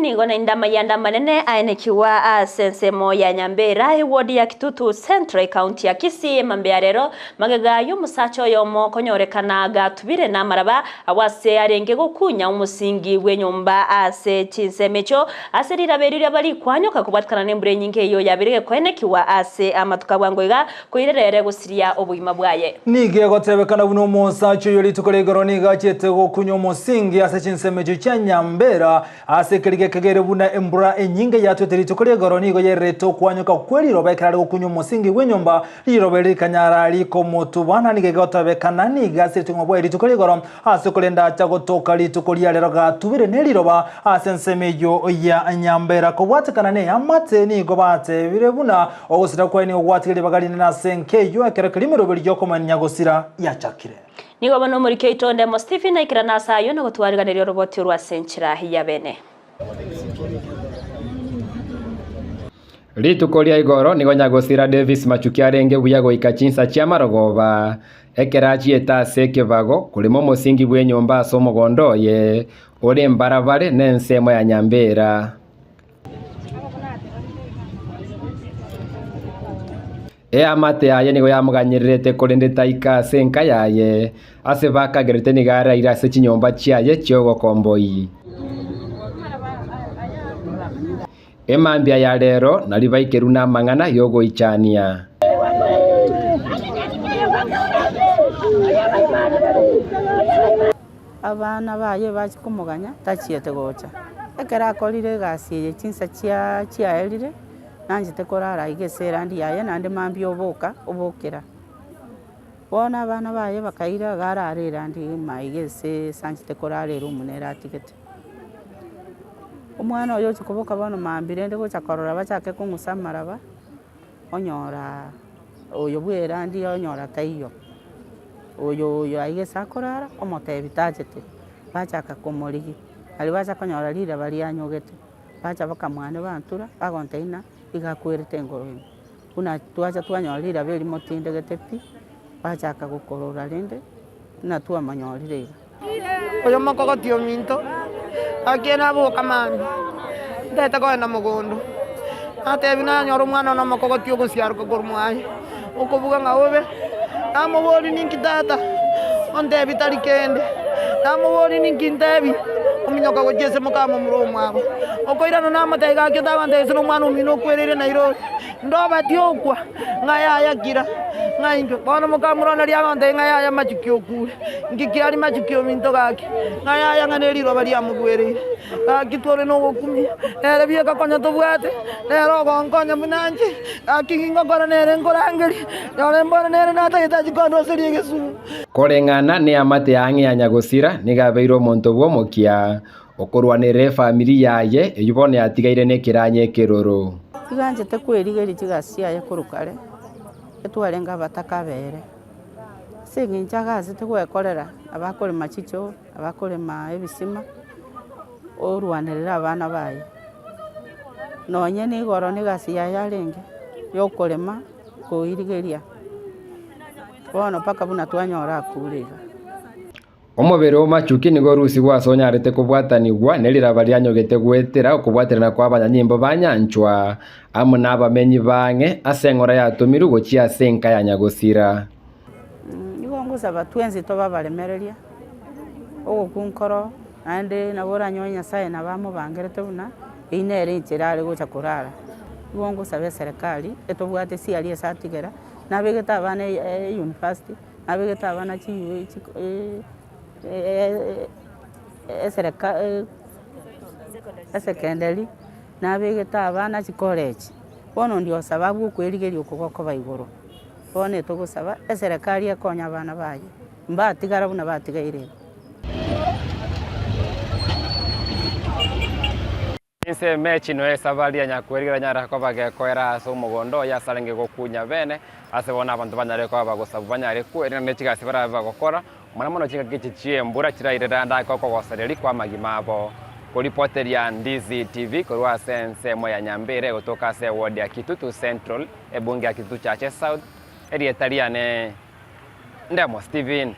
Nigona indama yanda manene aenekiwa sensemo ya Nyambera wodi ya Kitutu Central County ya Kisii mambea rero magega y'umusacho yomo konyorekana gatubire namaraba awase arenge gukunya umusingi w'enyumba ase chinsemecho ase riraberire bali kwanyoka kubatkana nembure nyinge yo yabirege kwenekiwa ase amatuka bwangoiga kuirerere gusiria obuyima bwaye nige gotebekana buno umusacho yoli tukolegoro niga chete gukunya umusingi ase chinsemecho cha Nyambera ase kegere buna embura enyinge yatweteri tukole goroni go yereto kwanyoka kweli robekara gukunyu musingi w'enyumba liroberi kanyara liko mutu bana nigegota bekana niga setungo eri tukole goro asokolenda chagotoka litukolia lero gatubire neliroba asensemeyo ya Nyambera ko watakana ne amate ni go bate bire buna ogusira kwa ni ogwatigere bagali na senke yo akera kalimero beri yoko manyagosira yachakire nigo bano muri Keitonde mo Stephen ikirana sayo no gutwariganira roboti rwa senchira hiya bene Ritukolia igoro nigo Nyagosira Davis machukia renge buyago ikachinsa chia marogoba ekerachi etase kevago kulimo musingi bw'enyumba somo gondoye ore mbarabare nensemo ya Nyambera amate yaye nigo yamuganyirete kolende taika senka yaye ase bakagerete nigara irase chinyomba chiaye chyogo komboi emambia ya rero nalibaikeru na mangana yogo ichania abana baye bachi kumuganya tachiete gocha ekera kolire gasi chinsa chia elire nanje tekorara igesera ndi yaye nande mambia obokera bona abana baye bakaira gararira ndi maigese sanje tekorara rumunera atigete umwana oyo chikoboka bano mambire ndego chakorora bachake kungusamaraba onyora oyo bwera ndi onyora taiyo oyo ayesa korara omotebitachete bachaka komorigi ali bacha konyora lira bali anyogete bacha bakamwane bantura bagonteina igakwirite ngoro kuna tuacha twanyora lira beli motindegete pi bachaka gukorora rende na tuwa manyorire oyo makogotio minto akiena boka mami ndeta kwenda mugondo ate bina nyoro mwana na makogotio gusiaruka gormwaye ukubuga ngaobe namubori ninkitata onde bitari kende namubori ninkintebi ominyoka gojese mukamo muromwabo okoirana namataiga kitaba ndese no mwana umino kwerere nairo ndoba tiokwa ngaya yakira ngainjo bona mukamurona lyabande ngaya machikyo kule ngikirari machikyo minto gake ngaya nganeliro bali amugwere akitore no gukumi ere bieka konya tobwate ero gonkonya munanje akigingo kora nere ngorangeri yore mbona nere nataita jikondo serie gesu korengana ne amate yange ya Nyagosira nigabeiro monto bwo mokia okorwanire family yaye eyubone atigaire ne kiranye keroro iganje tekwirigeri chigasia ya kurukare etwarenga batakabere singinjaga zitegwekorera abakore machicho abakore ma ebisima orwanirira abana baye nonye ni goro ni gasia yarenge yokorema koirigeria bono paka buna twanyora kuriga omobere omachuki nigo rusi gwasonyarete kubwatanigwa neliraba lyanyogete gwetera okubwaterana kwa abanyanyimbo banyanchwa amo n'abamenyi bange asengora yatumiru gochia senka ya Nyagosira nigo ngusaba twenzi toba balemereria ogukunkoro ande nabora nyonya saye nabamo bangerete buna inere inchirare gocha kurara nigo ngusaba serikali etobwate siali esatigera nabegeta abana university nabegeta abana chi secondary nabegeta abana chi college bono ndio sababu kwerigeria okugoko baigoro bono etogosaba serikali ekonya abana baye mbatigara buna batigaire Inse mechi no esabali ya Nyakwerigira nyara ko bagekoera so mugondo ya salenge gokunya bene ase bona abantu banyare ko bagosabu banyare ku eri ne chigasi bara bagokora mwana mono chiga gichichie mbura chirairira nda ko gosereri kwa magimabo ko reporter ya Ndizi TV ko rwa sense mo ya Nyambere kutoka se ward ya Kitutu Central ebunge ya Kitutu Chache South eri etariane ndemo Stephen